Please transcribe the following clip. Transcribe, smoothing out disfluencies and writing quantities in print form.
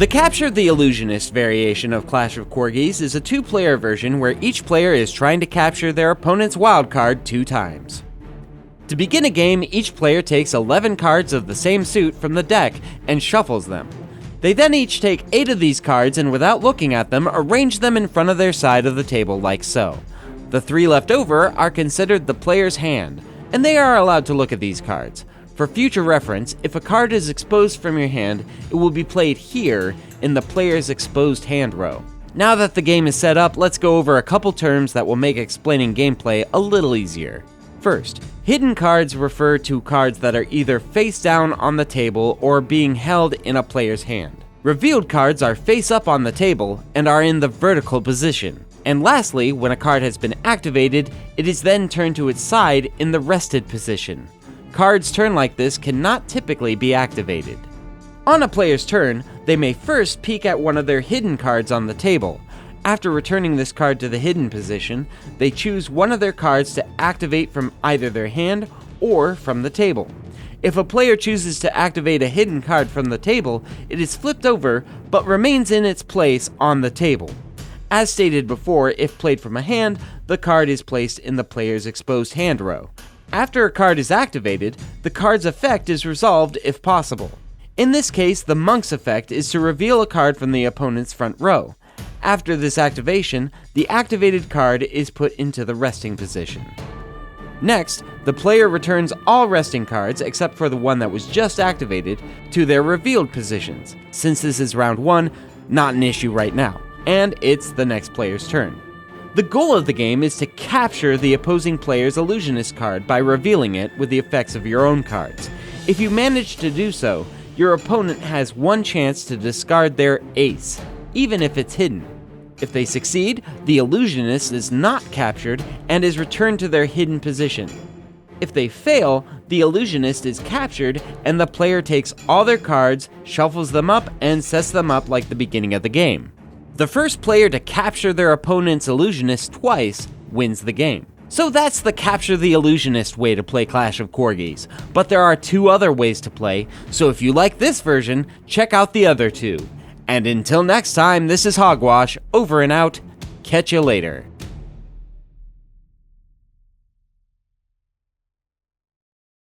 The Capture the Illusionist variation of Clash of Corgis is a two-player version where each player is trying to capture their opponent's wildcard 2 times. To begin a game, each player takes 11 cards of the same suit from the deck and shuffles them. They then each take 8 of these cards and without looking at them, arrange them in front of their side of the table like so. The 3 left over are considered the player's hand, and they are allowed to look at these cards. For future reference, if a card is exposed from your hand, it will be played here in the player's exposed hand row. Now that the game is set up, let's go over a couple terms that will make explaining gameplay a little easier. First, hidden cards refer to cards that are either face down on the table or being held in a player's hand. Revealed cards are face up on the table and are in the vertical position. And lastly, when a card has been activated, it is then turned to its side in the rested position. Cards turned like this cannot typically be activated. On a player's turn, they may first peek at one of their hidden cards on the table. After returning this card to the hidden position, they choose one of their cards to activate from either their hand or from the table. If a player chooses to activate a hidden card from the table, it is flipped over but remains in its place on the table. As stated before, if played from a hand, the card is placed in the player's exposed hand row. After a card is activated, the card's effect is resolved if possible. In this case, the Monk's effect is to reveal a card from the opponent's front row. After this activation, the activated card is put into the resting position. Next, the player returns all resting cards, except for the one that was just activated, to their revealed positions. Since this is round 1, not an issue right now, and it's the next player's turn. The goal of the game is to capture the opposing player's Illusionist card by revealing it with the effects of your own cards. If you manage to do so, your opponent has one chance to discard their ace, even if it's hidden. If they succeed, the Illusionist is not captured and is returned to their hidden position. If they fail, the Illusionist is captured and the player takes all their cards, shuffles them up, and sets them up like the beginning of the game. The first player to capture their opponent's Illusionist twice wins the game. So that's the Capture the Illusionist way to play Clash of Corgis, but there are 2 other ways to play, so if you like this version, check out the other 2. And until next time, this is Hogwash, over and out, catch you later.